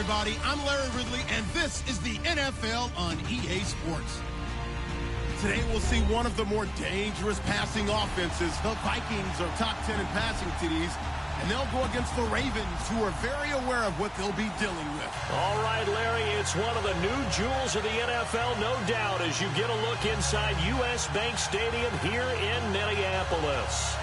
everybody. I'm Larry Ridley, and this is the NFL on EA Sports. Today, we'll see one of the more dangerous passing offenses. The Vikings are top 10 in passing TDs, and they'll go against the Ravens, who are very aware of what they'll be dealing with. All right, Larry, it's one of the new jewels of the NFL, no doubt, as you get a look inside U.S. Bank Stadium here in Minneapolis.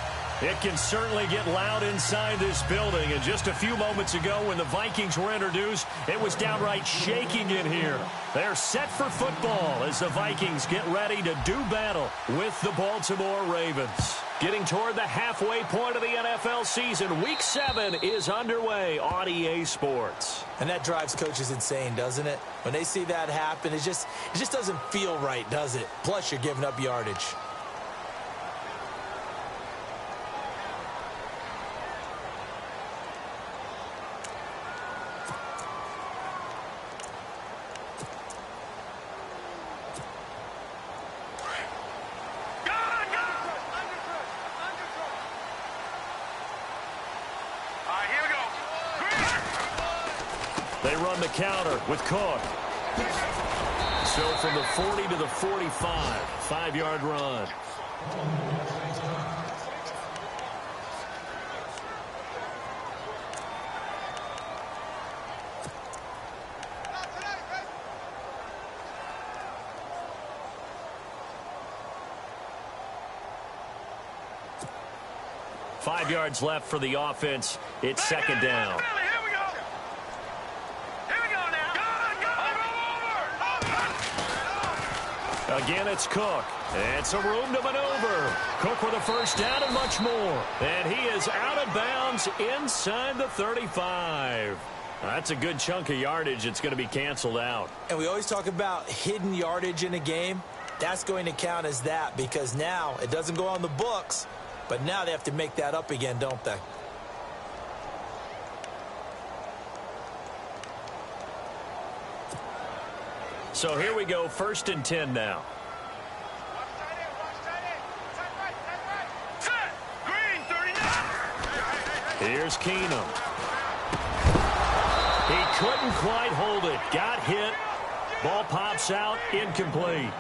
It can certainly get loud inside this building, and just a few moments ago when the Vikings were introduced, it was downright shaking in here. They're set for football as the Vikings get ready to do battle with the Baltimore Ravens. Getting toward the halfway point of the NFL season, Week 7 is underway on EA Sports. And that drives coaches insane, doesn't it? When they see that happen, it just doesn't feel right, does it? Plus, you're giving up yardage. They run the counter with Cook. So from the 40 to the 45, 5-yard run. Five yards left for the offense. It's second down. Again, it's Cook. It's a room to maneuver. Cook with a first down and much more. And he is out of bounds inside the 35. That's a good chunk of yardage. It's going to be canceled out. And we always talk about hidden yardage in a game. That's going to count as that because now it doesn't go on the books, but now they have to make that up again, don't they? So here we go, 1st and 10 now. Here's Keenum. He couldn't quite hold it. Got hit. Ball pops out, incomplete.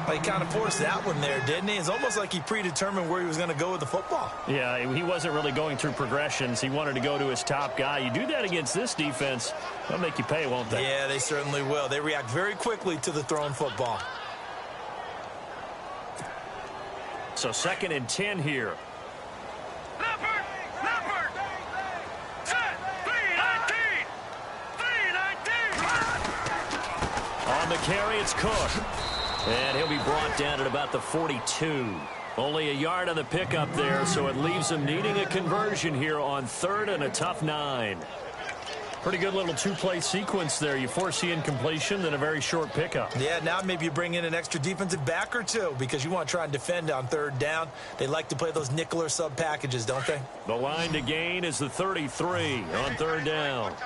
Well, he kind of forced that one there, didn't he? It's almost like he predetermined where he was going to go with the football. Yeah, he wasn't really going through progressions. He wanted to go to his top guy. You do that against this defense, they'll make you pay, won't they? Yeah, they certainly will. They react very quickly to the thrown football. So 2nd and 10 here. On the carry, it's Cook. And he'll be brought down at about the 42. Only a yard on the pickup there, so it leaves him needing a conversion here on 3rd and a tough 9. Pretty good little two-play sequence there. You force the incompletion, then a very short pickup. Yeah, now maybe you bring in an extra defensive back or two because you want to try and defend on 3rd down. They like to play those nickel or sub packages, don't they? The line to gain is the 33 on 3rd down.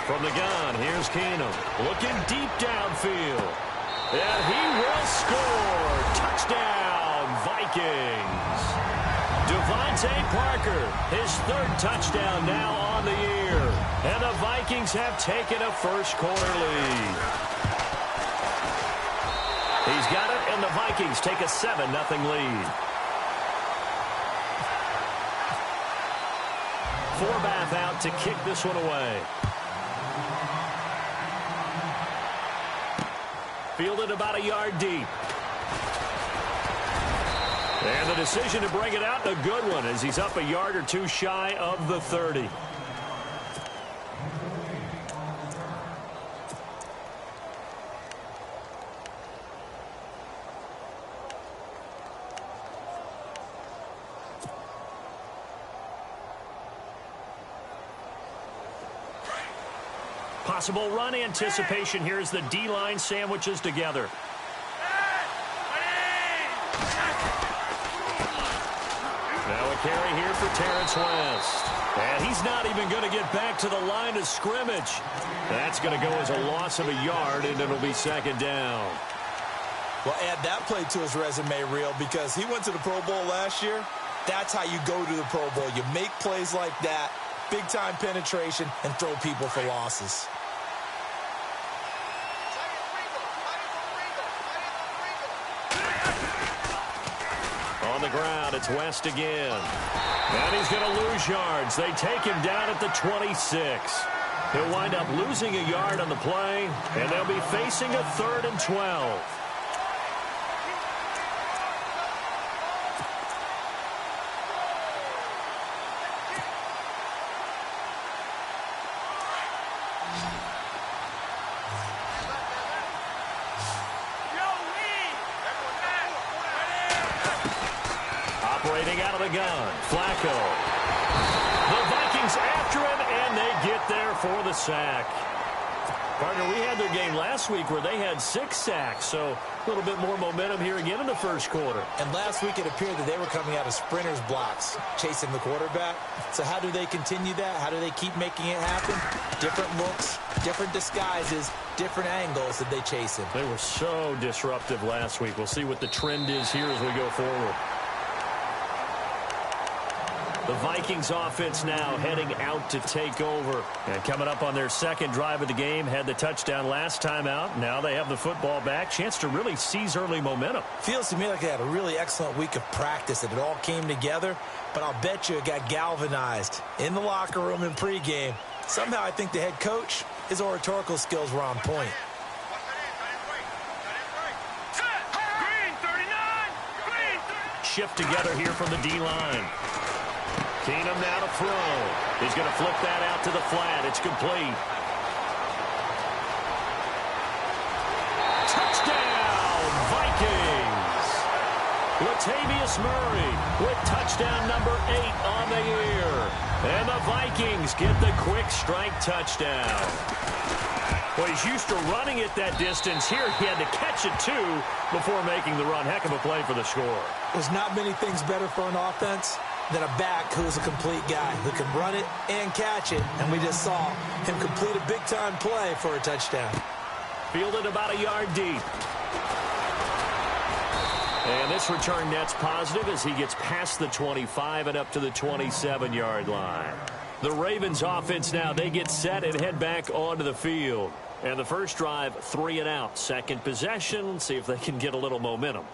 From the gun, here's Keenum. Looking deep downfield. And he will score. Touchdown, Vikings. Devontae Parker, his 3rd touchdown now on the year. And the Vikings have taken a first-quarter lead. He's got it, and the Vikings take a 7-0 lead. Forbath out to kick this one away. Fielded about a yard deep. And the decision to bring it out, a good one, as he's up a yard or two shy of the 30. Possible run anticipation here as the D-line sandwiches together. Now a carry here for Terrence West. And he's not even going to get back to the line of scrimmage. That's going to go as a loss of a yard, and it'll be 2nd down. Well, add that play to his resume reel because he went to the Pro Bowl last year. That's how you go to the Pro Bowl. You make plays like that, big-time penetration, and throw people for losses. On the ground, it's West again. And he's going to lose yards. They take him down at the 26. He'll wind up losing a yard on the play, and they'll be facing a 3rd and 12. Operating out of the gun, Flacco. The Vikings after him, and they get there for the sack. Partner, we had their game last week where they had 6 sacks, so a little bit more momentum here again in the first quarter. And last week it appeared that they were coming out of sprinters blocks, chasing the quarterback. So how do they continue that? How do they keep making it happen? Different looks, different disguises, different angles that they chase him. They were so disruptive last week. We'll see what the trend is here as we go forward. The Vikings offense now heading out to take over. And coming up on their second drive of the game, had the touchdown last time out. Now they have the football back. Chance to really seize early momentum. Feels to me like they had a really excellent week of practice, that it all came together. But I'll bet you it got galvanized in the locker room in pregame. Somehow I think the head coach, his oratorical skills were on point. Shift together here from the D-line. Keenum now to throw. He's going to flip that out to the flat. It's complete. Touchdown, Vikings! Latavius Murray with touchdown number 8 on the year. And the Vikings get the quick strike touchdown. Well, he's used to running it that distance. Here he had to catch it, too, before making the run. Heck of a play for the score. There's not many things better for an offense than a back who's a complete guy who can run it and catch it. And we just saw him complete a big-time play for a touchdown. Fielded about a yard deep. And this return net's positive as he gets past the 25 and up to the 27-yard line. The Ravens offense now, they get set and head back onto the field. And the first drive, 3 and out. Second possession, see if they can get a little momentum.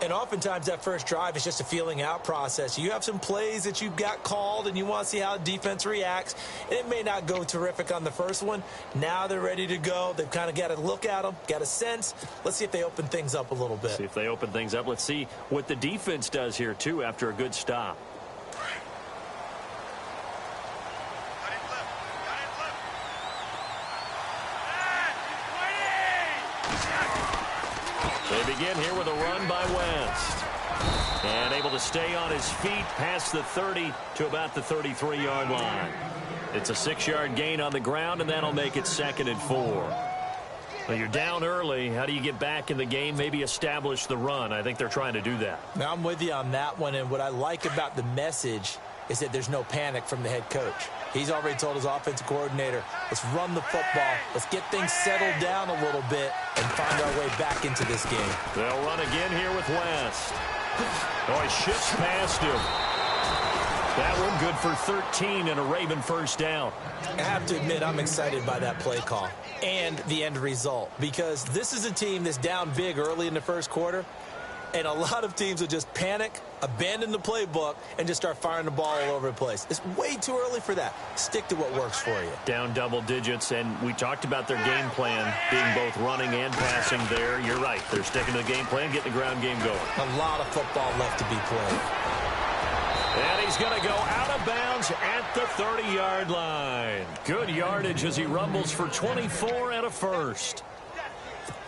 And oftentimes that first drive is just a feeling out process. You have some plays that you've got called and you want to see how the defense reacts. And it may not go terrific on the first one. Now they're ready to go. They've kind of got to look at them, got a sense. Let's see if they open things up a little bit. See if they open things up. Let's see what the defense does here, too, after a good stop. They begin here with a run by West. And able to stay on his feet past the 30 to about the 33-yard line. It's a 6-yard gain on the ground, and that'll make it 2nd and 4. Well, you're down early. How do you get back in the game, maybe establish the run? I think they're trying to do that. Now, I'm with you on that one, and what I like about the message is that there's no panic from the head coach. He's already told his offensive coordinator, let's run the football, let's get things settled down a little bit and find our way back into this game. They'll run again here with West. Oh, he shifts past him. That one good for 13 and a Raven first down. I have to admit, I'm excited by that play call and the end result, because this is a team that's down big early in the first quarter, and a lot of teams will just panic, abandon the playbook, and just start firing the ball all over the place. It's way too early for that. Stick to what works for you. Down double digits, and we talked about their game plan being both running and passing there. You're right. They're sticking to the game plan, getting the ground game going. A lot of football left to be played. And he's going to go out of bounds at the 30-yard line. Good yardage as he rumbles for 24 and a first.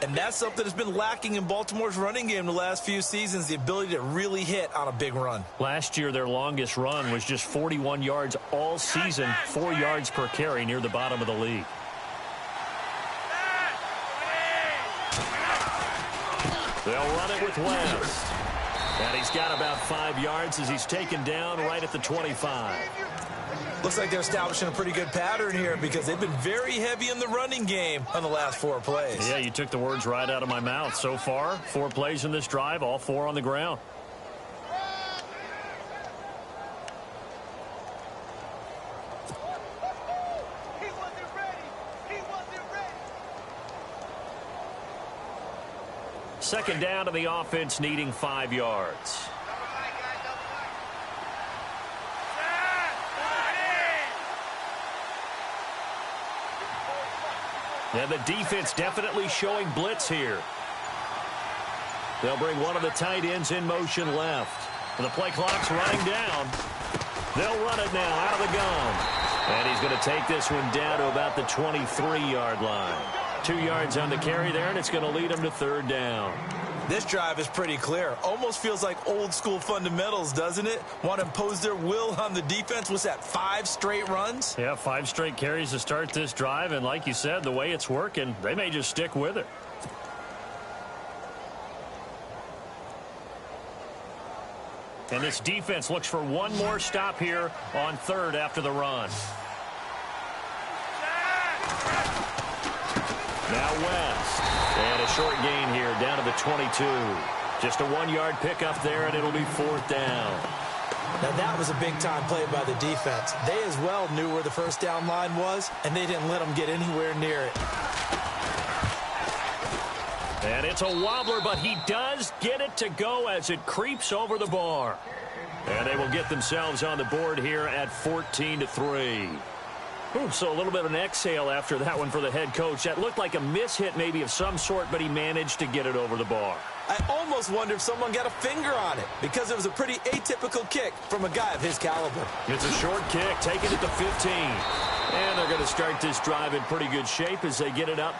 And that's something that's been lacking in Baltimore's running game the last few seasons, the ability to really hit on a big run. Last year, their longest run was just 41 yards all season, 4 yards per carry, near the bottom of the league. They'll run it with West. And he's got about 5 yards as he's taken down right at the 25. Looks like they're establishing a pretty good pattern here because they've been very heavy in the running game on the last 4 plays. Yeah, you took the words right out of my mouth. So far, 4 plays in this drive, all 4 on the ground. Second down to the offense, needing 5 yards. And the defense definitely showing blitz here. They'll bring one of the tight ends in motion left. The play clock's running down. They'll run it now out of the gun. And he's going to take this one down to about the 23-yard line. 2 yards on the carry there, and it's going to lead him to 3rd down. This drive is pretty clear. Almost feels like old-school fundamentals, doesn't it? Want to impose their will on the defense. Was that 5 straight runs? Yeah, 5 straight carries to start this drive, and like you said, the way it's working, they may just stick with it. And this defense looks for one more stop here on 3rd after the run. Now West. And a short gain here down to the 22. Just a 1-yard pickup there, and it'll be 4th down. Now that was a big-time play by the defense. They as well knew where the first down line was, and they didn't let them get anywhere near it. And it's a wobbler, but he does get it to go as it creeps over the bar. And they will get themselves on the board here at 14-3. Ooh, so a little bit of an exhale after that one for the head coach. That looked like a mishit maybe of some sort, but he managed to get it over the bar. I almost wonder if someone got a finger on it because it was a pretty atypical kick from a guy of his caliber. It's a short kick, taking it to 15. And they're going to start this drive in pretty good shape as they get it up.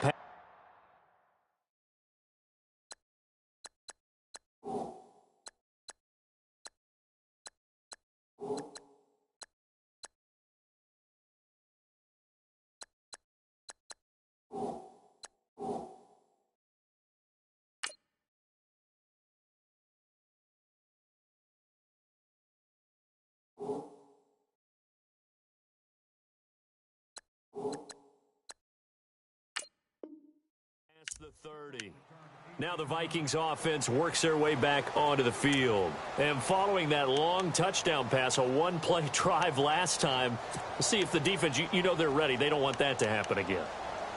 The 30. Now the Vikings offense works their way back onto the field. And following that long touchdown pass, a 1-play drive last time, we'll see if the defense, you know they're ready. They don't want that to happen again.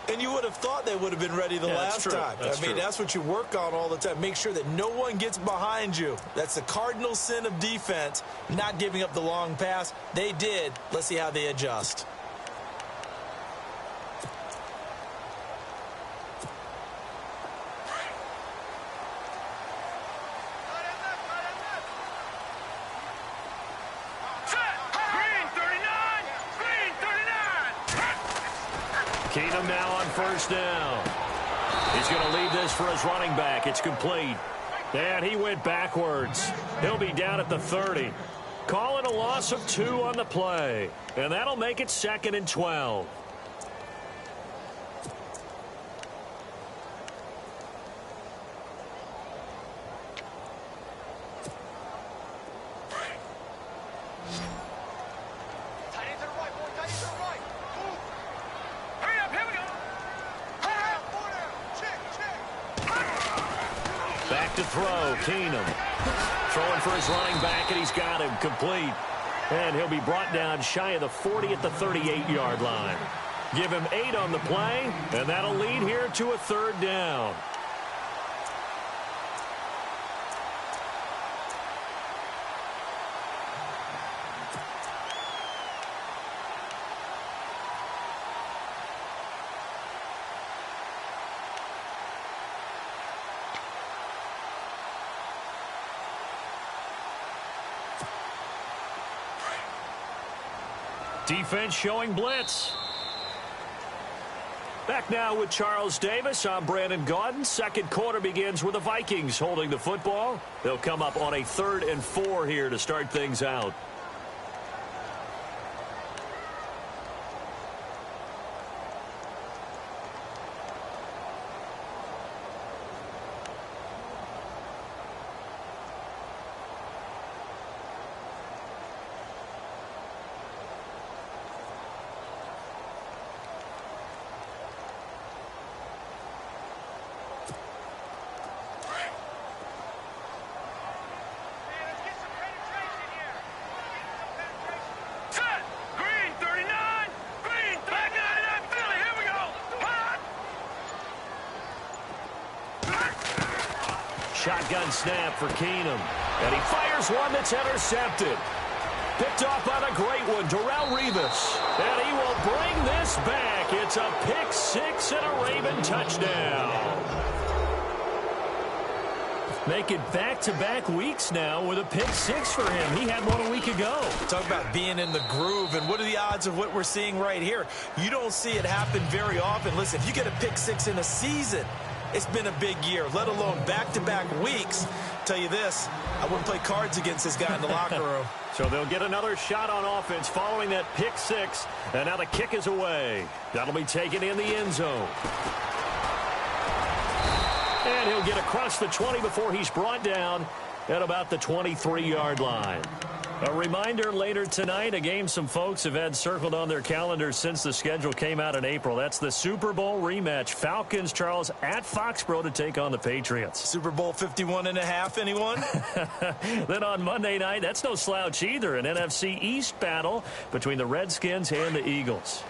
And you would have thought they would have been ready the last time. I mean, that's what you work on all the time. Make sure that no one gets behind you. That's the cardinal sin of defense, not giving up the long pass. They did. Let's see how they adjust. Keenum now on 1st down. He's going to lead this for his running back. It's complete. And he went backwards. He'll be down at the 30. Calling a loss of 2 on the play. And that'll make it 2nd and 12. To throw, Keenum throwing for his running back, and he's got him complete. And he'll be brought down shy of the 40 at the 38-yard line. Give him 8 on the play, and that'll lead here to a 3rd down. Defense showing blitz. Back now with Charles Davis. I'm Brandon Gaudin. Second quarter begins with the Vikings holding the football. They'll come up on a 3rd and 4 here to start things out. shotgun snap for Keenum. And he fires one that's intercepted. Picked off on a great one, Darrelle Revis. And he will bring this back. It's a pick six and a Raven touchdown. Make it back-to-back weeks now with a pick six for him. He had one a week ago. Talk about being in the groove, and what are the odds of what we're seeing right here? You don't see it happen very often. Listen, if you get a pick six in a season, it's been a big year, let alone back-to-back weeks. Tell you this, I wouldn't play cards against this guy in the locker room. So they'll get another shot on offense following that pick six, and now the kick is away. That'll be taken in the end zone. And he'll get across the 20 before he's brought down at about the 23-yard line. A reminder later tonight, a game some folks have had circled on their calendars since the schedule came out in April. That's the Super Bowl rematch. Falcons, Charles, at Foxborough to take on the Patriots. Super Bowl 51.5, anyone? Then on Monday night, that's no slouch either. An NFC East battle between the Redskins and the Eagles.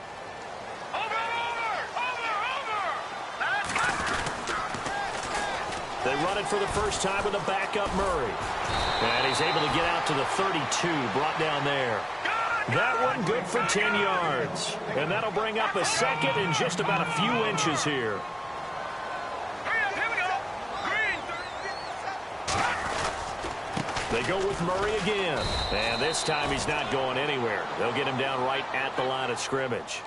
They run it for the first time with a backup Murray. And he's able to get out to the 32, brought down there. That one good for 10 yards. And that'll bring up a second in just about a few inches here. They go with Murray again. And this time he's not going anywhere. They'll get him down right at the line of scrimmage.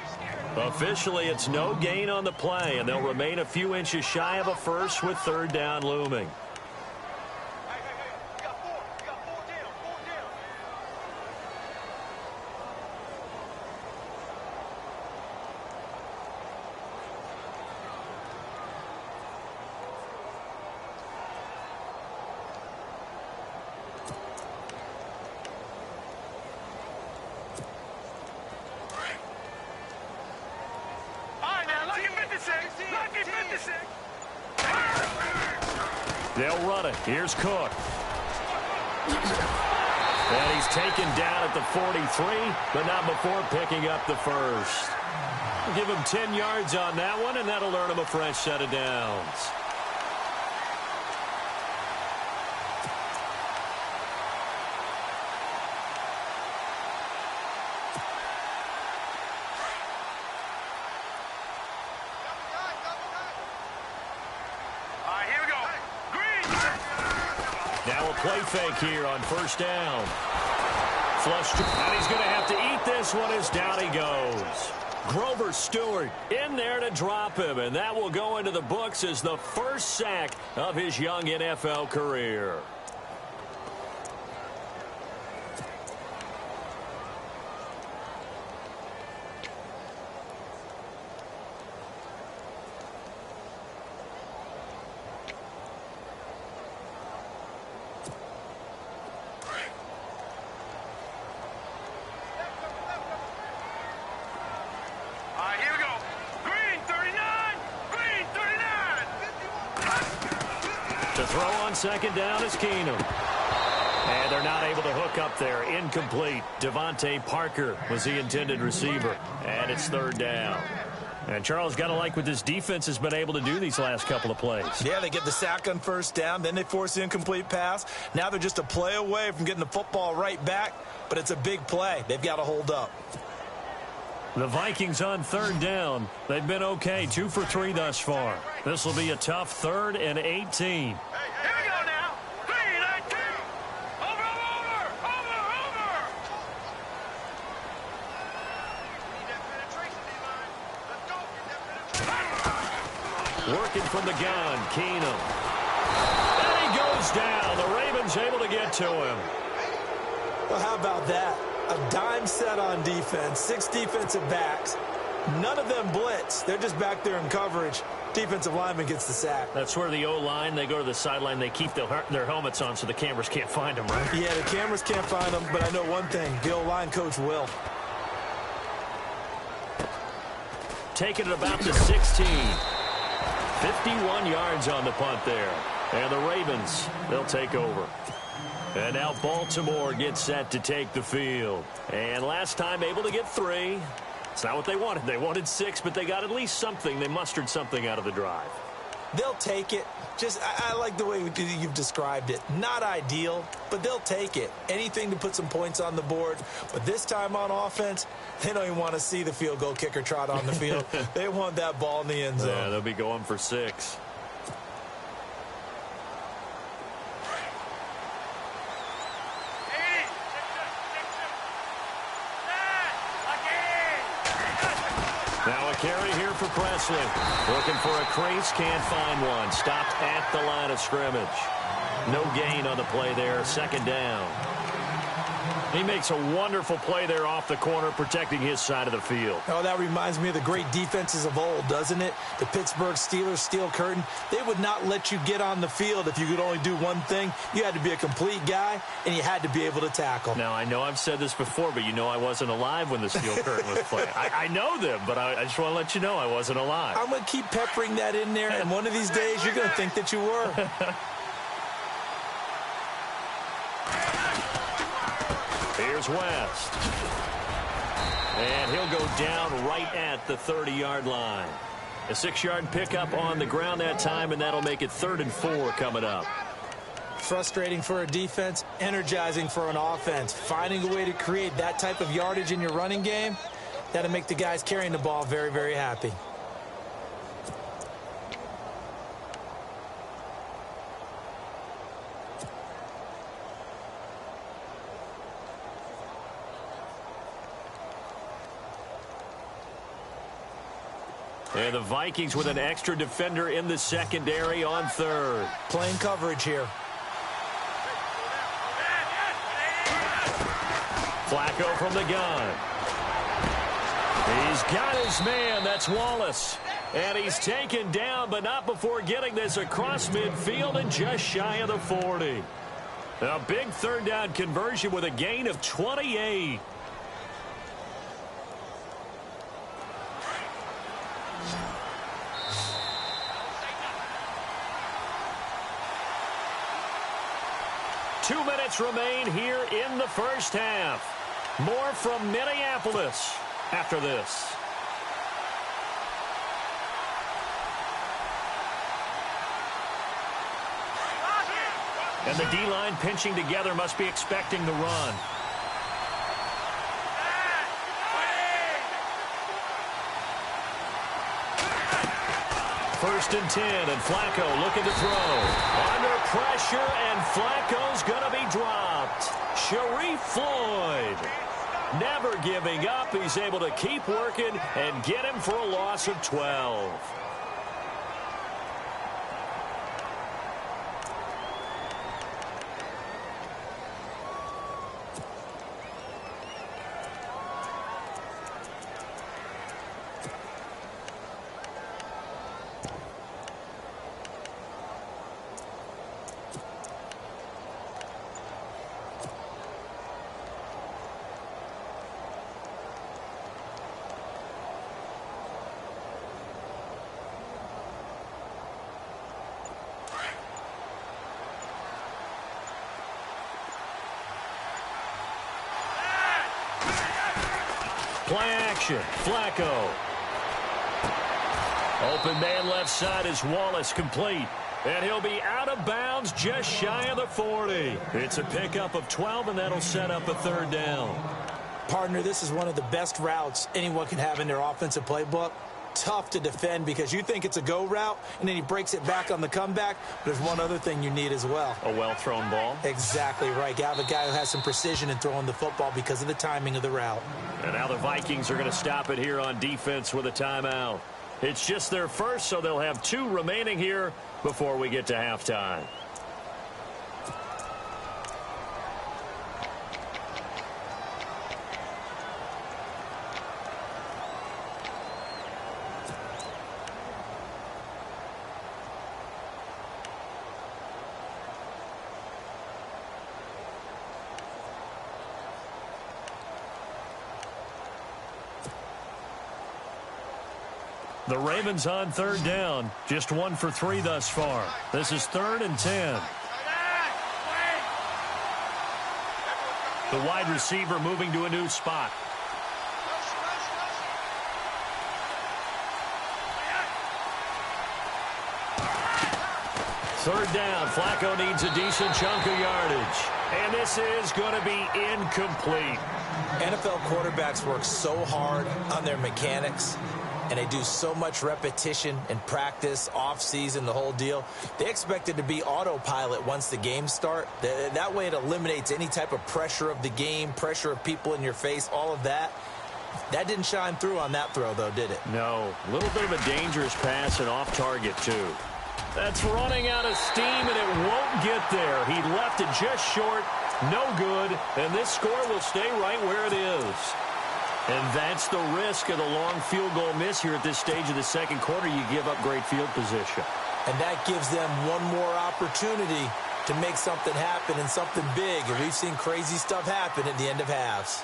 Officially, it's no gain on the play, and they'll remain a few inches shy of a first with third down looming. They'll run it. Here's Cook. And he's taken down at the 43, but not before picking up the first. Give him 10 yards on that one, and that'll earn him a fresh set of downs. Play fake here on first down. Flush, and he's going to have to eat this one as down he goes. Grover Stewart in there to drop him, and that will go into the books as the first sack of his young NFL career. Second down is Keenum. And they're not able to hook up there. Incomplete. Devontae Parker was the intended receiver. And it's third down. And Charles, got to like what this defense has been able to do these last couple of plays. Yeah, they get the sack on first down. Then they force the incomplete pass. Now they're just a play away from getting the football right back. But it's a big play. They've got to hold up. The Vikings on third down. They've been okay. 2 for 3 thus far. This will be a tough 3rd and 18. Working from the gun, Keenum. And he goes down. The Ravens able to get to him. Well, how about that? A dime set on defense, 6 defensive backs. None of them blitz. They're just back there in coverage. Defensive lineman gets the sack. That's where the O-line, they go to the sideline, they keep their helmets on so the cameras can't find them, right? Yeah, the cameras can't find them, but I know one thing. The O-line coach will. Taking it about the 16. 51 yards on the punt there. And the Ravens, they'll take over. And now Baltimore gets set to take the field. And last time able to get 3. It's not what they wanted. They wanted 6, but they got at least something. They mustered something out of the drive. They'll take it. I like the way you've described it. Not ideal, but they'll take it. Anything to put some points on the board. But this time on offense, they don't even want to see the field goal kicker trot on the field. They want that ball in the end zone. Yeah, they'll be going for 6. Now a carry here for Presley. Looking for a crease, can't find one. Stopped at the line of scrimmage. No gain on the play there, 2nd down. He makes a wonderful play there off the corner, protecting his side of the field. Oh, that reminds me of the great defenses of old, doesn't it? The Pittsburgh Steelers steel curtain. They would not let you get on the field if you could only do one thing. You had to be a complete guy, and you had to be able to tackle. Now, I know I've said this before, but you know I wasn't alive when the steel curtain was playing. I know them, but I just want to let you know I wasn't alive. I'm going to keep peppering that in there, and one of these days you're going to think that you were. Here's West. And he'll go down right at the 30-yard line. A 6-yard pickup on the ground that time, and that'll make it 3rd and 4 coming up. Frustrating for a defense, energizing for an offense. Finding a way to create that type of yardage in your running game, that'll make the guys carrying the ball very, very happy. And the Vikings with an extra defender in the secondary on 3rd. Playing coverage here. Flacco from the gun. He's got his man. That's Wallace. And he's taken down, but not before getting this across midfield and just shy of the 40. A big 3rd down conversion with a gain of 28. Two minutes remain here in the first half. More from Minneapolis after this. And the D-line pinching together, must be expecting the run. First and 10, and Flacco looking to throw. Under pressure, and Flacco's going to be dropped. Sharif Floyd never giving up. He's able to keep working and get him for a loss of 12. Play action. Flacco. Open man left side is Wallace, complete. And he'll be out of bounds just shy of the 40. It's a pickup of 12, and that'll set up a 3rd down. Partner, this is one of the best routes anyone can have in their offensive playbook. Tough to defend because you think it's a go route, and then he breaks it back on the comeback. But there's one other thing you need as well. A well-thrown ball. Exactly right. You have a guy who has some precision in throwing the football because of the timing of the route. And now the Vikings are going to stop it here on defense with a timeout. It's just their first, so they'll have 2 remaining here before we get to halftime. The Ravens on 3rd down. Just 1 for 3 thus far. This is 3rd and 10. The wide receiver moving to a new spot. Third down. Flacco needs a decent chunk of yardage. And this is going to be incomplete. NFL quarterbacks work so hard on their mechanics, and they do so much repetition and practice, off-season, the whole deal. They expect it to be autopilot once the games start. That way it eliminates any type of pressure of the game, pressure of people in your face, all of that. That didn't shine through on that throw, though, did it? No. A little bit of a dangerous pass and off target, too. That's running out of steam, and it won't get there. He left it just short. No good. And this score will stay right where it is. And that's the risk of the long field goal miss here at this stage of the second quarter. You give up great field position. And that gives them one more opportunity to make something happen and something big. And we've seen crazy stuff happen at the end of halves.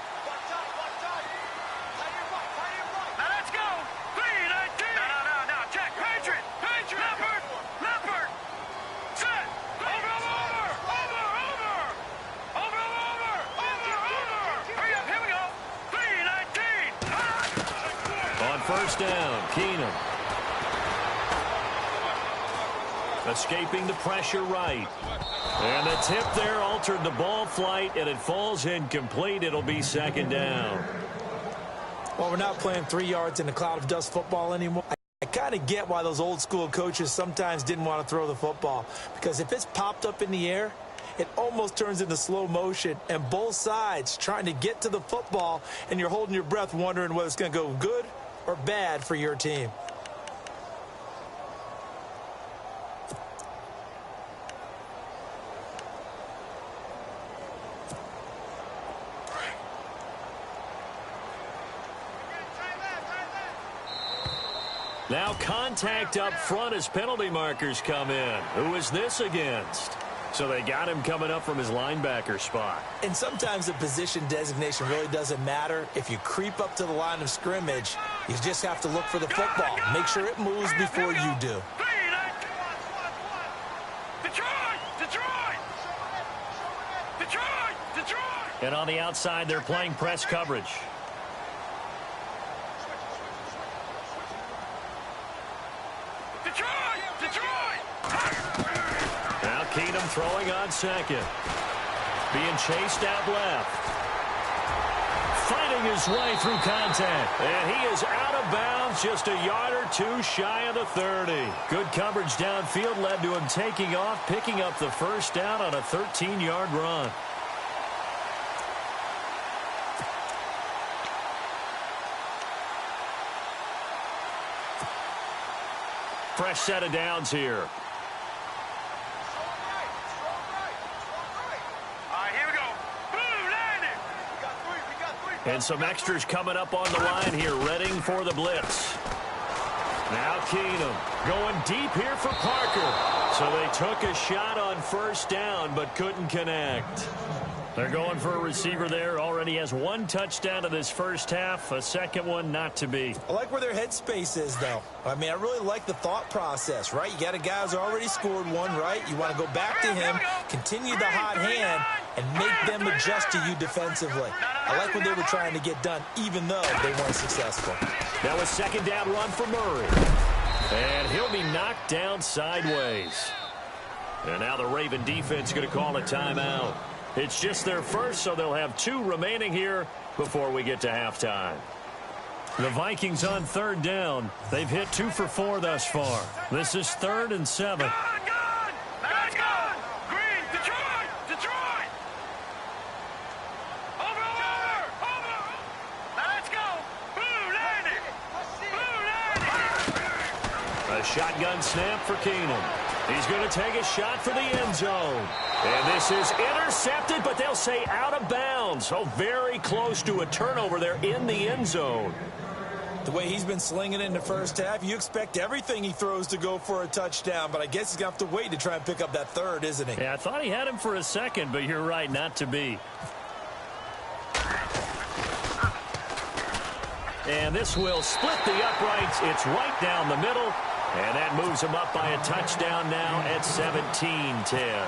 First down, Keenum. Escaping the pressure right. And the tip there altered the ball flight, and it falls incomplete. It'll be second down. Well, we're not playing 3 yards in a cloud of dust football anymore. I kind of get why those old school coaches sometimes didn't want to throw the football. Because if it's popped up in the air, it almost turns into slow motion, and both sides trying to get to the football, and you're holding your breath wondering whether it's going to go good or bad for your team. Now contact up front as penalty markers come in. Who is this against? So they got him coming up from his linebacker spot. And sometimes the position designation really doesn't matter. If you creep up to the line of scrimmage, you just have to look for the football. Make sure it moves before you do. And on the outside, they're playing press coverage. Now Keenum throwing on second. Being chased out left. Fighting his way through contact. And he is out of bounds, just a yard or two shy of the 30. Good coverage downfield led to him taking off, picking up the first down on a 13-yard run. Fresh set of downs here. And some extras coming up on the line here, readying for the blitz. Now Keenum going deep here for Parker. So they took a shot on first down, but couldn't connect. They're going for a receiver there. Already has one touchdown in this first half. A second one not to be. I like where their headspace is, though. I mean, I really like the thought process, right? You got a guy who's already scored one, right? You want to go back to him, continue the hot hand, and make them adjust to you defensively. I like what they were trying to get done, even though they weren't successful. That was second down run for Murray. And he'll be knocked down sideways. And now the Raven defense going to call a timeout. It's just their first, so they'll have 2 remaining here before we get to halftime. The Vikings on third down. They've hit 2 for 4 thus far. This is 3rd and 7. A shotgun snap for Keenum. He's going to take a shot for the end zone. And this is intercepted, but they'll say out of bounds. So very close to a turnover there in the end zone. The way he's been slinging in the first half, you expect everything he throws to go for a touchdown, but I guess he's going to have to wait to try and pick up that third, isn't he? Yeah, I thought he had him for a second, but you're right, not to be. And this will split the uprights. It's right down the middle. And that moves him up by a touchdown now at 17-10.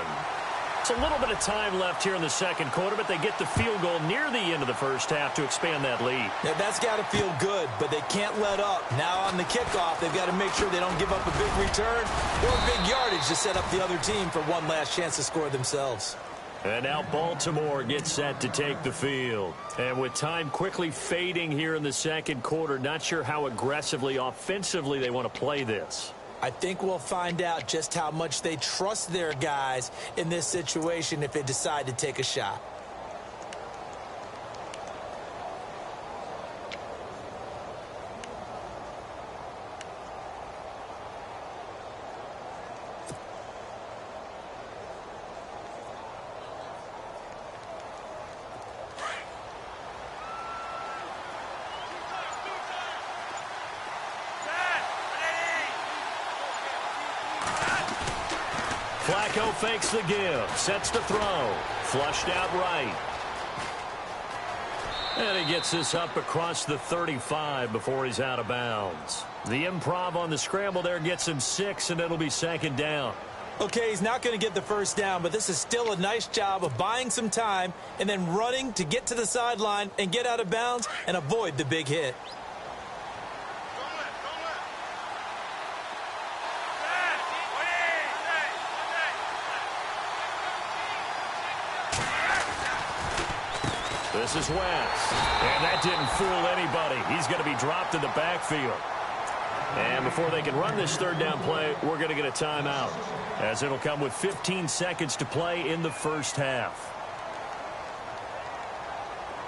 It's a little bit of time left here in the second quarter, but they get the field goal near the end of the first half to expand that lead. Yeah, that's got to feel good, but they can't let up. Now on the kickoff, they've got to make sure they don't give up a big return or big yardage to set up the other team for one last chance to score themselves. And now Baltimore gets set to take the field. And with time quickly fading here in the second quarter, not sure how aggressively, offensively they want to play this. I think we'll find out just how much they trust their guys in this situation if they decide to take a shot. Flacco fakes the give, sets to throw, flushed out right. And he gets this up across the 35 before he's out of bounds. The improv on the scramble there gets him 6, and it'll be second down. Okay, he's not going to get the first down, but this is still a nice job of buying some time and then running to get to the sideline and get out of bounds and avoid the big hit. This is West, and that didn't fool anybody. He's going to be dropped in the backfield. And before they can run this third down play, we're going to get a timeout, as it'll come with 15 seconds to play in the first half.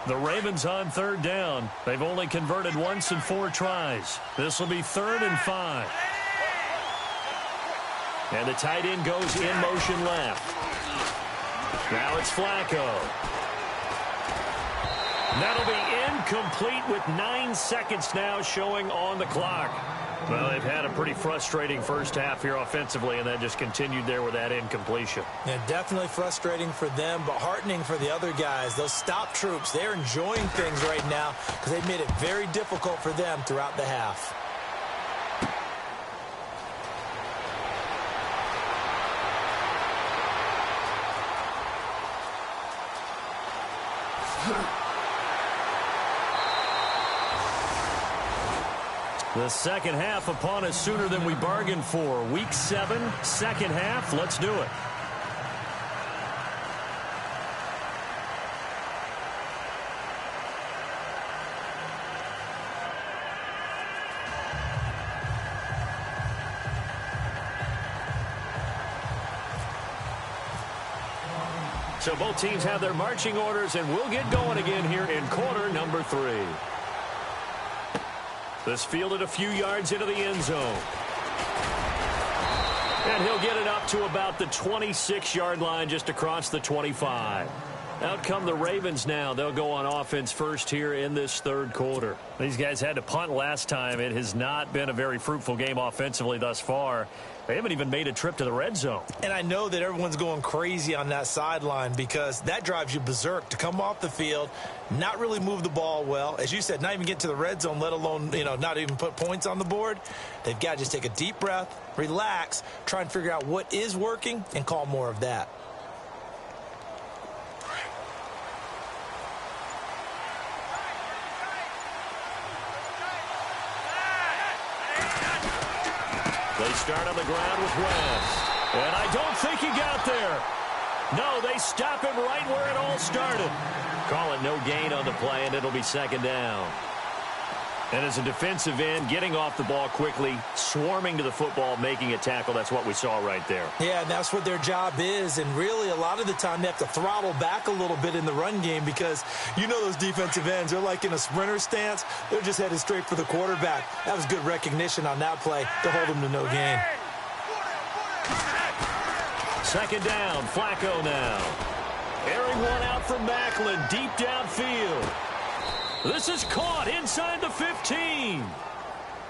The Ravens on third down. They've only converted once in 4 tries. This will be 3rd and 5. And the tight end goes in motion left. Now it's Flacco. That'll be incomplete with 9 seconds now showing on the clock. Well, they've had a pretty frustrating first half here offensively, and that just continued there with that incompletion. Yeah, definitely frustrating for them, but heartening for the other guys. Those stop troops, they're enjoying things right now because they've made it very difficult for them throughout the half. The second half upon us sooner than we bargained for. Week 7, second half. Let's do it. So both teams have their marching orders, and we'll get going again here in quarter number 3. This fielded a few yards into the end zone. And he'll get it up to about the 26-yard line, just across the 25. Out come the Ravens now. They'll go on offense first here in this third quarter. These guys had to punt last time. It has not been a very fruitful game offensively thus far. They haven't even made a trip to the red zone. And I know that everyone's going crazy on that sideline because that drives you berserk to come off the field, not really move the ball well. As you said, not even get to the red zone, let alone, not even put points on the board. They've got to just take a deep breath, relax, try and figure out what is working, and call more of that. They start on the ground with West. And I don't think he got there. No, they stop him right where it all started. Call it no gain on the play, and it'll be second down. And as a defensive end, getting off the ball quickly, swarming to the football, making a tackle, that's what we saw right there. Yeah, and that's what their job is. And really, a lot of the time, they have to throttle back a little bit in the run game because those defensive ends, they're like in a sprinter stance. They're just headed straight for the quarterback. That was good recognition on that play to hold them to no gain. Second down, Flacco now. Airing one out from Macklin, deep downfield. This is caught inside the 15.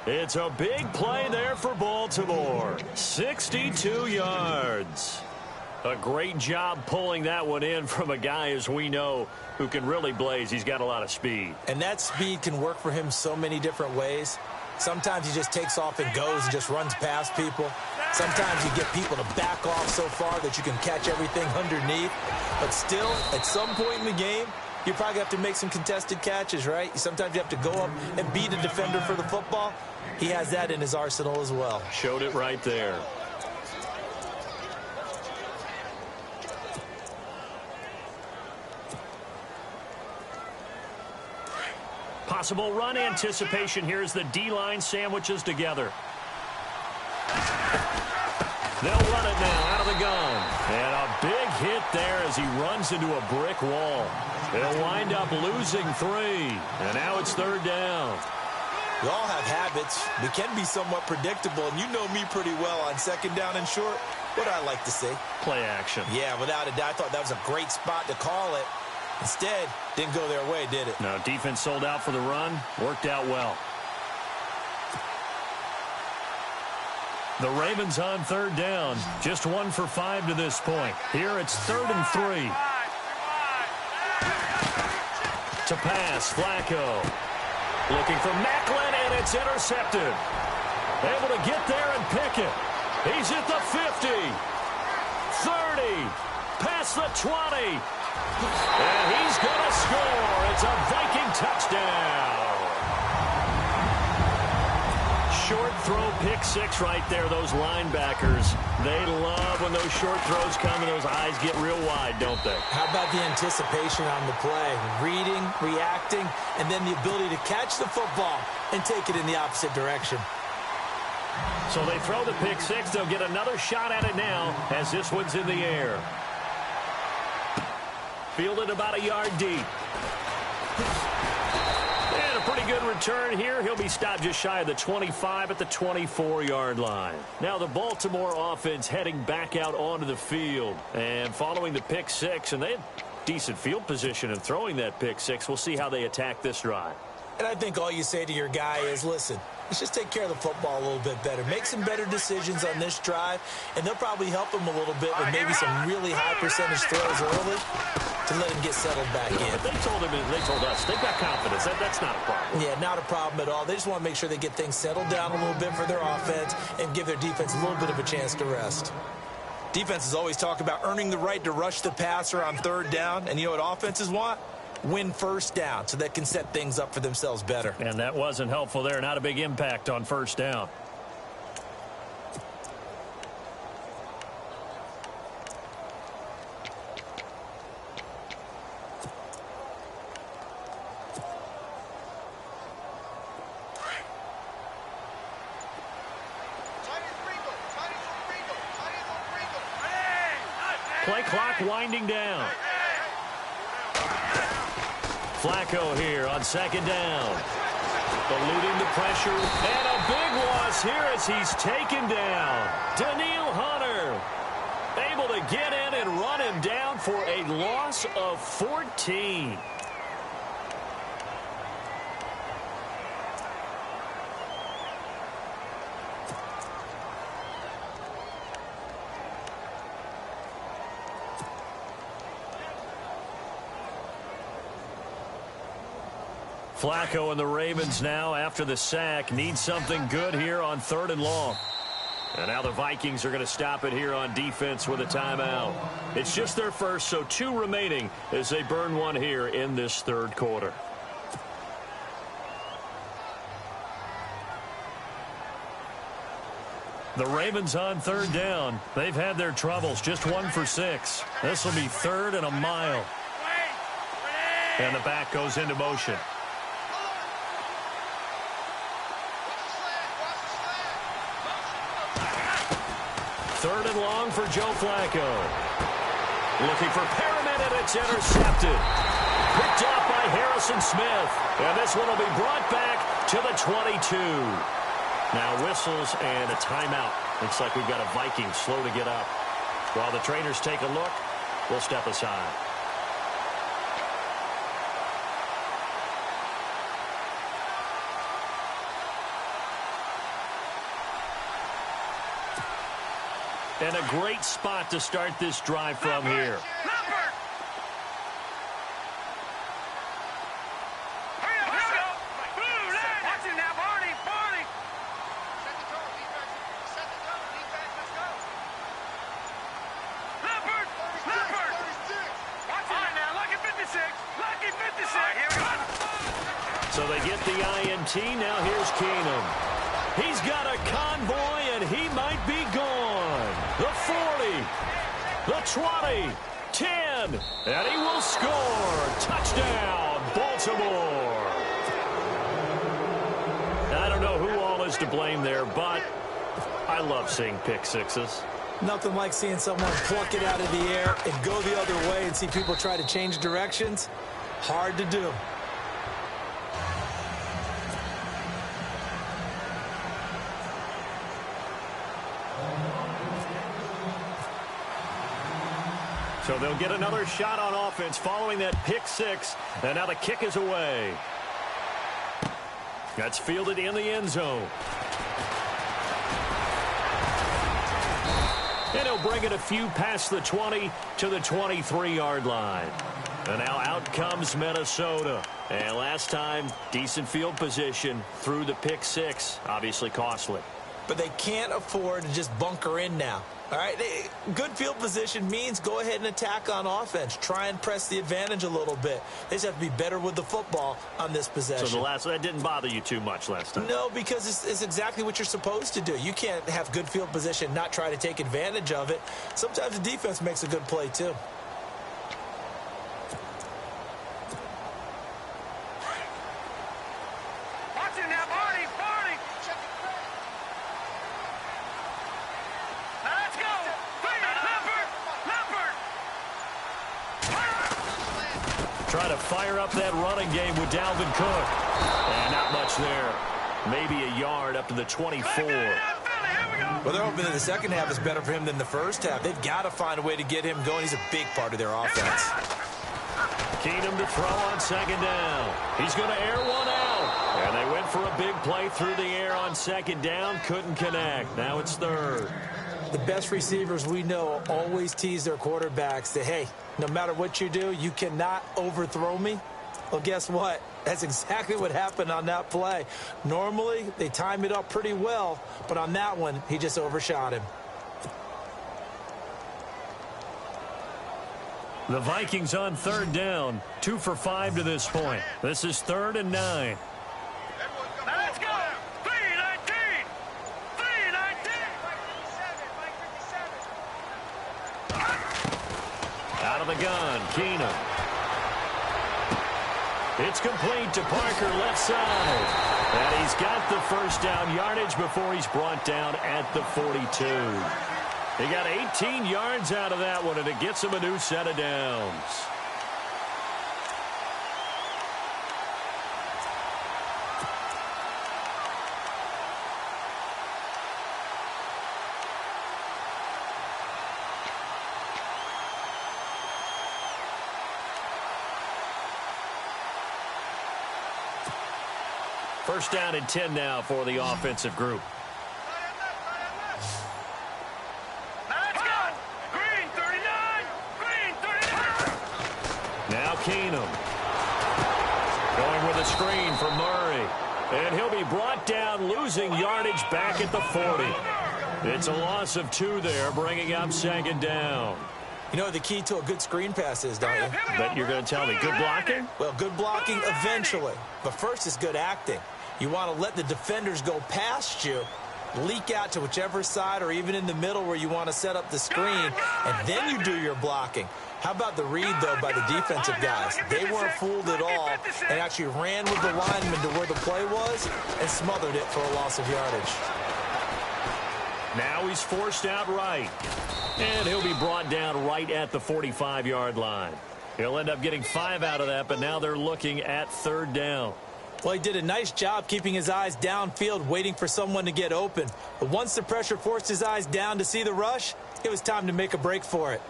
It's a big play there for Baltimore. 62 yards. A great job pulling that one in from a guy, as we know, who can really blaze. He's got a lot of speed. And that speed can work for him so many different ways. Sometimes he just takes off and goes and just runs past people. Sometimes you get people to back off so far that you can catch everything underneath. But still, at some point in the game, you probably have to make some contested catches, right? Sometimes you have to go up and beat a defender for the football. He has that in his arsenal as well. Showed it right there. Possible run anticipation here as the D-line sandwiches together. They'll run it now out of the gun. And a big hit there as he runs into a brick wall. They'll wind up losing 3. And now it's 3rd down. We all have habits. We can be somewhat predictable. And you know me pretty well on 2nd down and short. What do I like to say? Play action. Yeah, without a doubt. I thought that was a great spot to call it. Instead, didn't go their way, did it? No, defense sold out for the run. Worked out well. The Ravens on 3rd down. Just 1 for 5 to this point. Here it's 3rd and 3. To pass, Flacco. Looking for Macklin, and it's intercepted. Able to get there and pick it. He's at the 50. 30. Past the 20. And he's going to score. It's a Viking touchdown. Short throw, pick 6 right there. Those linebackers, they love when those short throws come and those eyes get real wide, don't they? How about the anticipation on the play? Reading, reacting, and then the ability to catch the football and take it in the opposite direction. So they throw the pick 6. They'll get another shot at it now as this one's in the air. Fielded about a yard deep. And a pretty good return here. He'll be stopped just shy of the 25 at the 24-yard line. Now the Baltimore offense heading back out onto the field. And following the pick 6, and they had decent field position and throwing that pick 6. We'll see how they attack this drive. And I think all you say to your guy is, listen, let's just take care of the football a little bit better. Make some better decisions on this drive, and they'll probably help him a little bit with maybe some really high percentage throws early to let him get settled back in. But they told us, they've got confidence. That's not a problem. Yeah, not a problem at all. They just want to make sure they get things settled down a little bit for their offense and give their defense a little bit of a chance to rest. Defenses always talk about earning the right to rush the passer on 3rd down, and you know what offenses want? Win 1st down so they can set things up for themselves better. And that wasn't helpful there. Not a big impact on 1st down. Play clock winding down. Flacco here on 2nd down. Eluding the pressure. And a big loss here as he's taken down. Daniil Hunter able to get in and run him down for a loss of 14. Flacco and the Ravens now, after the sack, need something good here on 3rd and long. And now the Vikings are going to stop it here on defense with a timeout. It's just their first, so 2 remaining as they burn 1 here in this 3rd quarter. The Ravens on 3rd down. They've had their troubles, just 1 for 6. This will be 3rd and a mile. And the back goes into motion. 3rd and long for Joe Flacco. Looking for Perriman, and it's intercepted. Picked off by Harrison Smith. And this one will be brought back to the 22. Now whistles and a timeout. Looks like we've got a Viking slow to get up. While the trainers take a look, we'll step aside. And a great spot to start this drive from here. INT. Now here's Keenum. He's got a convoy, and he might be gone. The 40, the 20, 10, and he will score. Touchdown, Baltimore. I don't know who all is to blame there, but I love seeing pick sixes. Nothing like seeing someone pluck it out of the air and go the other way and see people try to change directions. Hard to do. So they'll get another shot on offense following that pick six. And now the kick is away. That's fielded in the end zone. And he'll bring it a few past the 20 to the 23-yard line. And now out comes Minnesota. And last time, decent field position through the pick six. Obviously costly. But they can't afford to just bunker in now. All right, good field position means go ahead and attack on offense. Try and press the advantage a little bit. They just have to be better with the football on this possession. So that didn't bother you too much last time? No, because it's exactly what you're supposed to do. You can't have good field position, not try to take advantage of it. Sometimes the defense makes a good play, too. Try to fire up that running game with Dalvin Cook. And not much there. Maybe a yard up to the 24. Well, they're hoping that the second half is better for him than the first half. They've got to find a way to get him going. He's a big part of their offense. Keenum to throw on second down. He's going to air one out. And they went for a big play through the air on second down. Couldn't connect. Now it's third. The best receivers we know always tease their quarterbacks that, hey, no matter what you do, you cannot overthrow me. Well, guess what? That's exactly what happened on that play. Normally, they time it up pretty well, but on that one, he just overshot him. The Vikings on third down, 2 for 5 to this point. This is 3rd and 9. Let's go! 319! 319! Out of the gun, Keenum. It's complete to Parker, left side. And he's got the first down yardage before he's brought down at the 42. He got 18 yards out of that one, and it gets him a new set of downs. First down and 10 now for the offensive group. Let's go! Green 39! Green 39! Now Keenum. Going with a screen for Murray. And he'll be brought down, losing yardage back at the 40. It's a loss of 2 there, bringing up second down. You know what the key to a good screen pass is, don't you? Bet you're going to tell me good blocking? Well, good blocking eventually. But first is good acting. You want to let the defenders go past you, leak out to whichever side or even in the middle where you want to set up the screen, and then you do your blocking. How about the read, though, by the defensive guys? They weren't fooled at all and actually ran with the lineman to where the play was and smothered it for a loss of yardage. Now he's forced out right. And he'll be brought down right at the 45-yard line. He'll end up getting 5 out of that, but now they're looking at third down. Well, he did a nice job keeping his eyes downfield, waiting for someone to get open. But once the pressure forced his eyes down to see the rush, it was time to make a break for it.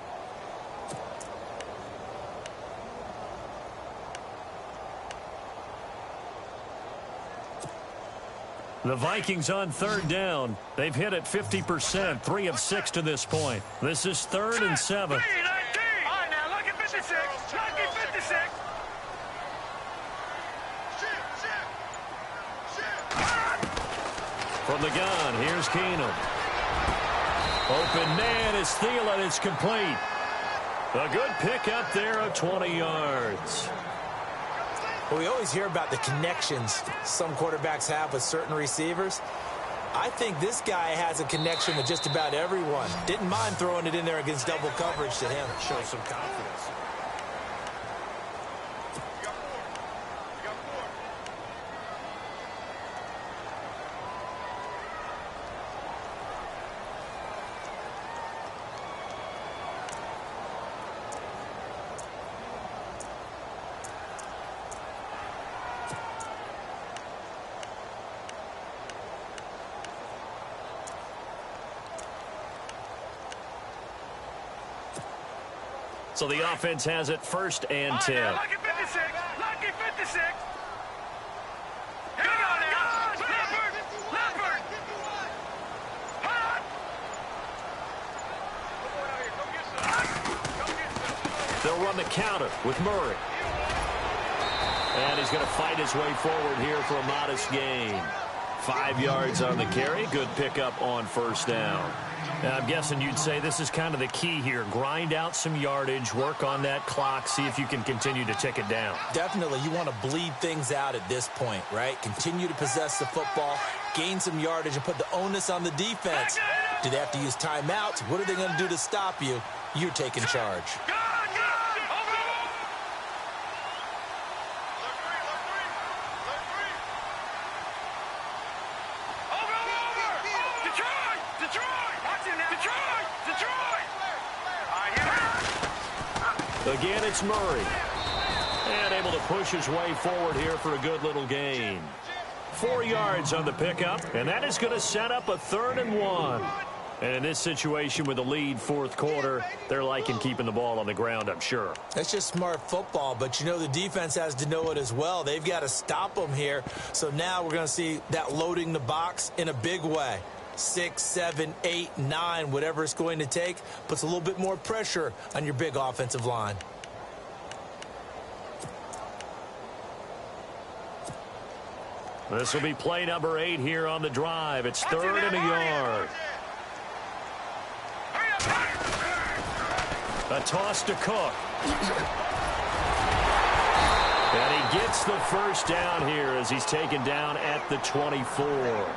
The Vikings on third down. They've hit it 50%, 3 of 6 to this point. This is 3rd and 7. 319! All right, now look at 56. Look at 56. From the gun, here's Keenum. Open man is Thielen. It's complete. A good pick up there of 20 yards. Well, we always hear about the connections some quarterbacks have with certain receivers. I think this guy has a connection with just about everyone. Didn't mind throwing it in there against double coverage to him. Show some confidence. So the offense has it 1st and 10. Lucky 56. Lucky 56. Hang on now. Leopard. They'll run the counter with Murray. And he's going to fight his way forward here for a modest gain. 5 yards on the carry. Good pickup on 1st down. Now, I'm guessing you'd say this is kind of the key here. Grind out some yardage, work on that clock, see if you can continue to tick it down. Definitely, you want to bleed things out at this point, right? Continue to possess the football, gain some yardage, and put the onus on the defense. Do they have to use timeouts? What are they going to do to stop you? You're taking charge. Again, it's Murray. And able to push his way forward here for a good little gain. 4 yards on the pickup, and that is going to set up a 3rd and 1. And in this situation with the lead 4th quarter, they're liking keeping the ball on the ground, I'm sure. That's just smart football, but you know the defense has to know it as well. They've got to stop them here. So now we're going to see that loading the box in a big way. 6, 7, 8, 9, whatever it's going to take, puts a little bit more pressure on your big offensive line. This will be play number 8 here on the drive. It's 3rd and a yard. A toss to Cook. And he gets the 1st down here as he's taken down at the 24.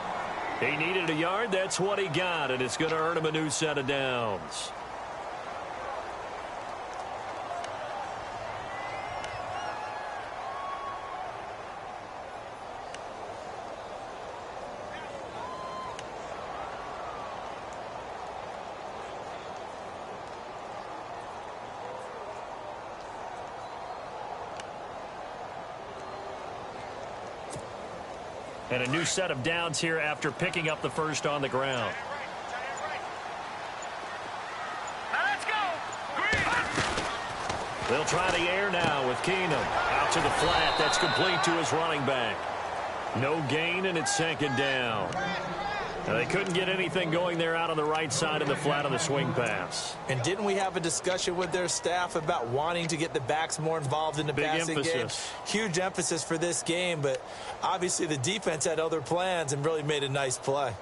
He needed a yard. That's what he got, and it's going to earn him a new set of downs. And a new set of downs here after picking up the 1st on the ground. Now let's go. Green. They'll try the air now with Keenum. Out to the flat. That's complete to his running back. No gain, and it's 2nd down. Now, they couldn't get anything going there out on the right side of the flat on the swing pass. And didn't we have a discussion with their staff about wanting to get the backs more involved in the passing game? Huge emphasis for this game, but obviously the defense had other plans and really made a nice play.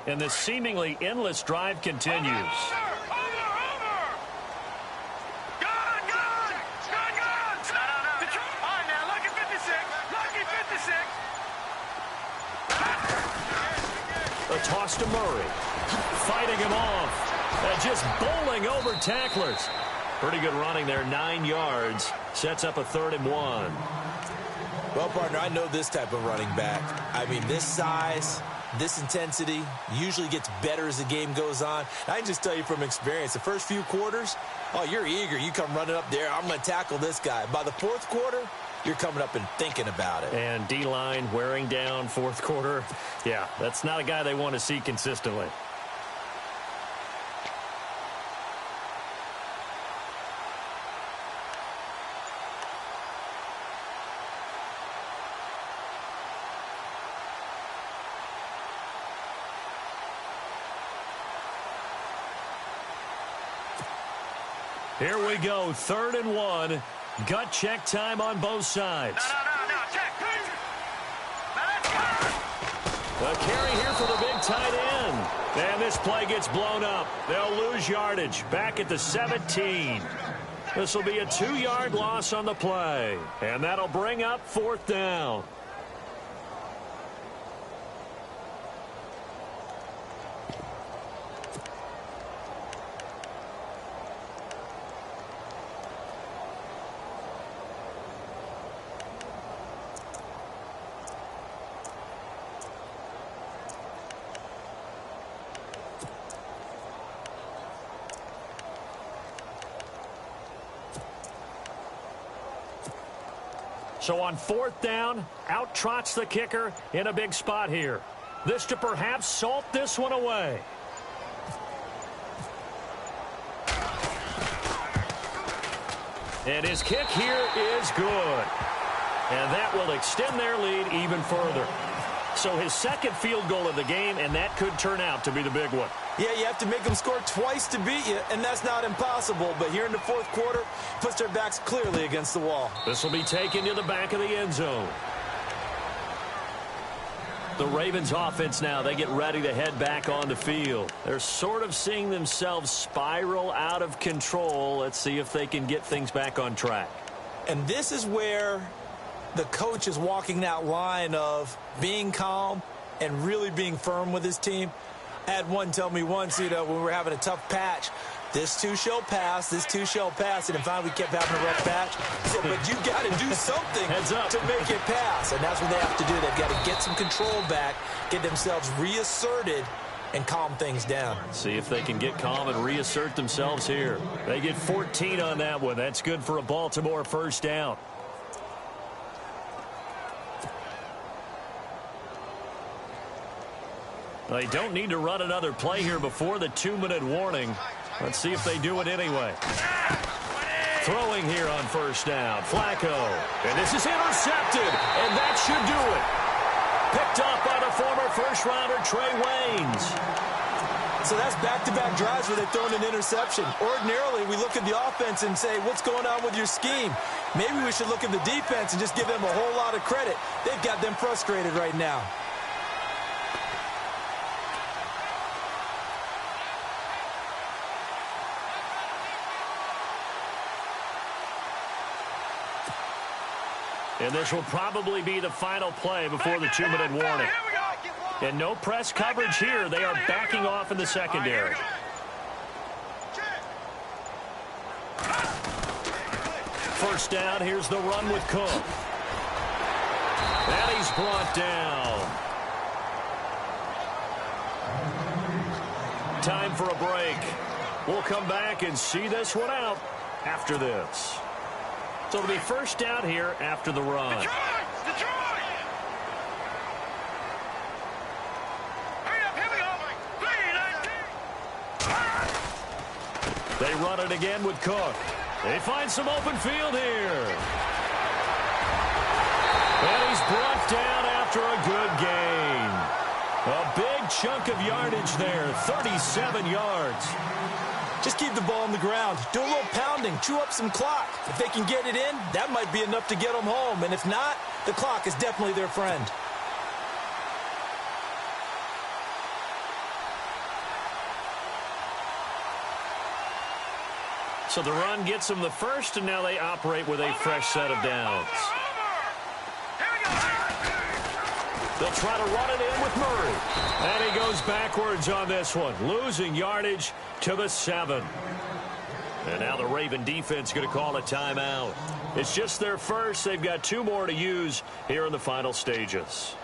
And this seemingly endless drive continues. A toss to Murray. Fighting him off. And just bowling over tacklers. Pretty good running there, 9 yards. Sets up a 3rd and 1. Well, partner, I know this type of running back. I mean, this size, this intensity usually gets better as the game goes on. I can just tell you from experience, the first few quarters, oh, you're eager. You come running up there, I'm going to tackle this guy. By the 4th quarter, you're coming up and thinking about it. And D-line wearing down 4th quarter. Yeah, that's not a guy they want to see consistently. Here we go, 3rd and 1. Gut check time on both sides. No, check. Now let's go. A carry here for tight end. And this play gets blown up. They'll lose yardage back at the 17. This will be a 2-yard loss on the play. And that'll bring up 4th down. So on 4th down, out trots the kicker in a big spot here. This to perhaps salt this one away. And his kick here is good. And that will extend their lead even further. So his second field goal of the game, and that could turn out to be the big one. Yeah, you have to make them score twice to beat you, and that's not impossible. But here in the 4th quarter, puts their backs clearly against the wall. This will be taken to the back of the end zone. The Ravens offense now, they get ready to head back on the field. They're sort of seeing themselves spiral out of control. Let's see if they can get things back on track. And this is where the coach is walking that line of being calm and really being firm with his team. I had one tell me once, when we were having a tough patch, this too shall pass, this too shall pass. And finally we kept having a rough patch. He said, but you got to do something to make it pass. And that's what they have to do. They've got to get some control back, get themselves reasserted, and calm things down. See if they can get calm and reassert themselves here. They get 14 on that one. That's good for a Baltimore 1st down. They don't need to run another play here before the 2-minute warning. Let's see if they do it anyway. Throwing here on 1st down. Flacco. And this is intercepted. And that should do it. Picked up by the former 1st-rounder Trey Waynes. So that's back-to-back drives where they've thrown an interception. Ordinarily, we look at the offense and say, what's going on with your scheme? Maybe we should look at the defense and just give them a whole lot of credit. They've got them frustrated right now. And this will probably be the final play before the 2-minute warning. And no press coverage here. They are backing off in the secondary. First down, here's the run with Cook. And he's brought down. Time for a break. We'll come back and see this one out after this. So it'll be 1st down here after the run. Detroit! Hurry up, here we go! They run it again with Cook. They find some open field here. And he's brought down after a good gain. A big chunk of yardage there, 37 yards. Just keep the ball on the ground. Do a little pounding. Chew up some clock. If they can get it in, that might be enough to get them home. And if not, the clock is definitely their friend. So the run gets them the first, and now they operate with a fresh set of downs. They'll try to run it in with Murray. And he goes backwards on this one, losing yardage to the 7. And now the Raven defense going to call a timeout. It's just their first. They've got 2 more to use here in the final stages.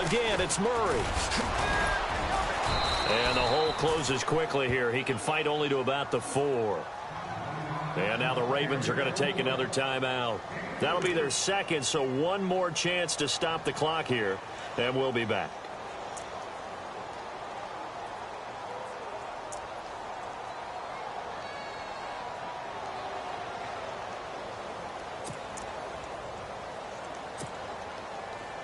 Again, it's Murray. And the hole closes quickly here. He can fight only to about the 4. And now the Ravens are going to take another timeout. That'll be their second, so one more chance to stop the clock here. And we'll be back.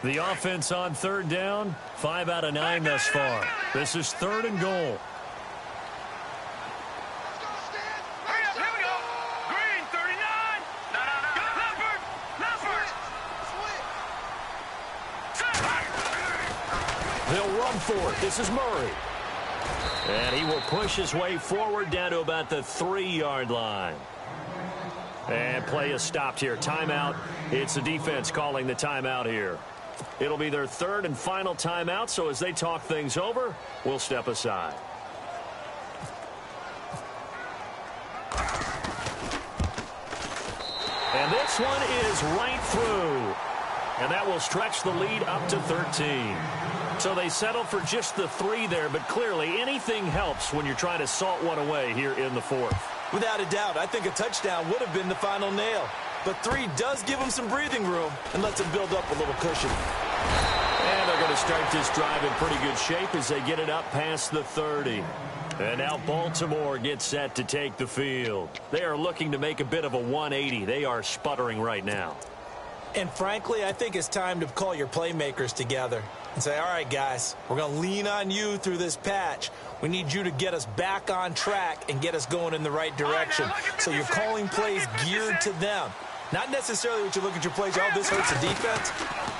The offense on third down, 5 out of 9 thus far. This is 3rd and goal. Here we go. Green, 39. Leopard. They'll run for it. This is Murray. And he will push his way forward down to about the 3-yard line. And play is stopped here. Timeout. It's the defense calling the timeout here. It'll be their 3rd and final timeout, so as they talk things over, we'll step aside. And this one is right through. And that will stretch the lead up to 13. So they settle for just the 3 there, but clearly anything helps when you're trying to salt one away here in the 4th. Without a doubt, I think a touchdown would have been the final nail. But 3 does give them some breathing room and lets them build up a little cushion. And they're going to start this drive in pretty good shape as they get it up past the 30. And now Baltimore gets set to take the field. They are looking to make a bit of a 180. They are sputtering right now. And frankly, I think it's time to call your playmakers together and say, all right, guys, we're going to lean on you through this patch. We need you to get us back on track and get us going in the right direction. So you're calling plays geared to them. Not necessarily what you look at your plays, oh, this hurts the defense.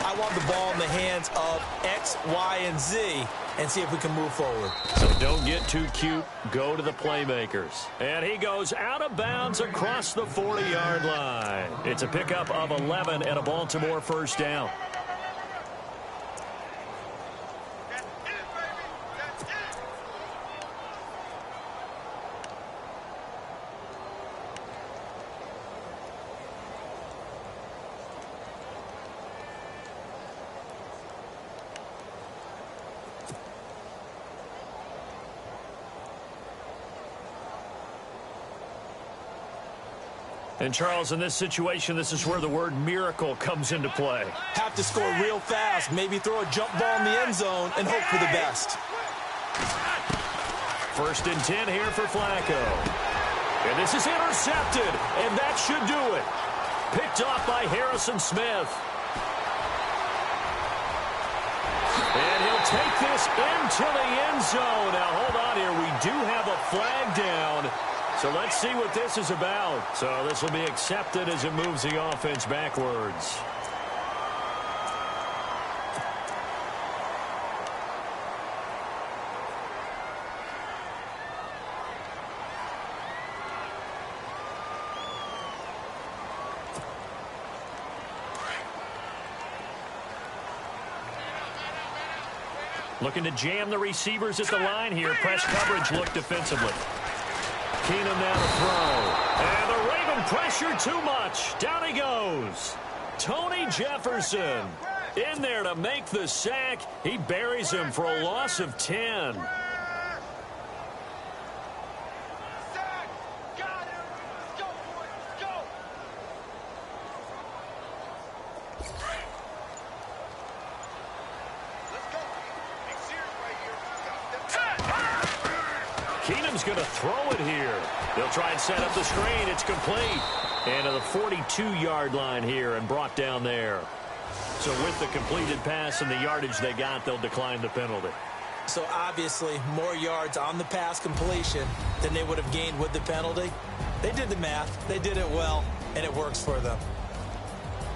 I want the ball in the hands of X, Y, and Z and see if we can move forward. So don't get too cute. Go to the playmakers. And he goes out of bounds across the 40-yard line. It's a pickup of 11 and a Baltimore first down. And, Charles, in this situation, this is where the word miracle comes into play. Have to score real fast, maybe throw a jump ball in the end zone and hope for the best. 1st and 10 here for Flacco. And this is intercepted, and that should do it. Picked off by Harrison Smith. And he'll take this into the end zone. Now, hold on here. We do have a flag down. So let's see what this is about. So this will be accepted as it moves the offense backwards. Looking to jam the receivers at the line here. Press coverage look defensively. Keenum now to throw. And the Raven pressure too much. Down he goes. Tony Jefferson in there to make the sack. He buries him for a loss of 10. Keenum's going to throw it here. They'll try and set up the screen. It's complete. And to the 42-yard line here and brought down there. So with the completed pass and the yardage they got, they'll decline the penalty. So obviously more yards on the pass completion than they would have gained with the penalty. They did the math. They did it well, and it works for them.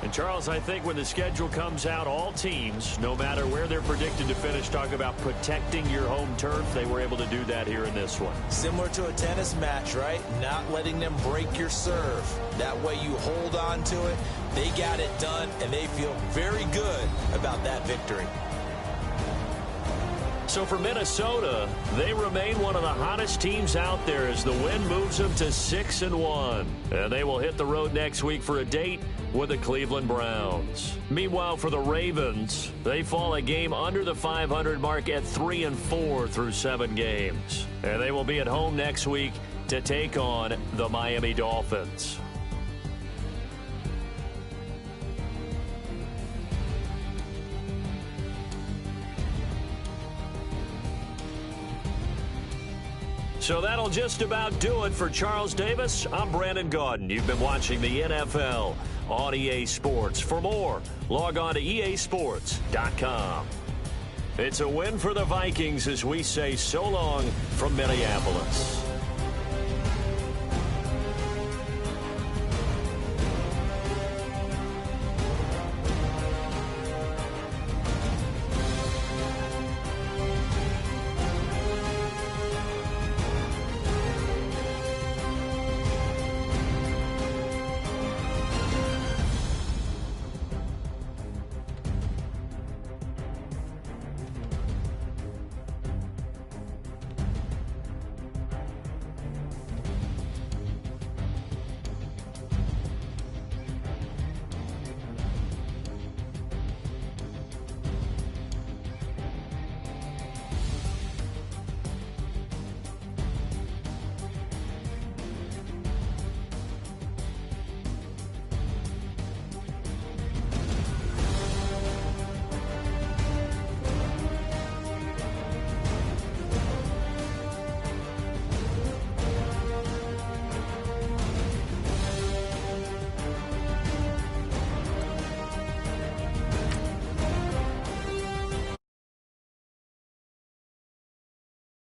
And, Charles, I think when the schedule comes out, all teams, no matter where they're predicted to finish, talk about protecting your home turf. They were able to do that here in this one. Similar to a tennis match, right? Not letting them break your serve. That way you hold on to it. They got it done, and they feel very good about that victory. So for Minnesota, they remain one of the hottest teams out there as the win moves them to 6-1. And they will hit the road next week for a date with the Cleveland Browns. Meanwhile, for the Ravens, they fall a game under the 500 mark at 3-4 through 7 games. And they will be at home next week to take on the Miami Dolphins. So that'll just about do it for Charles Davis. I'm Brandon Gaudin. You've been watching the NFL on EA Sports. For more, log on to easports.com. It's a win for the Vikings as we say so long from Minneapolis.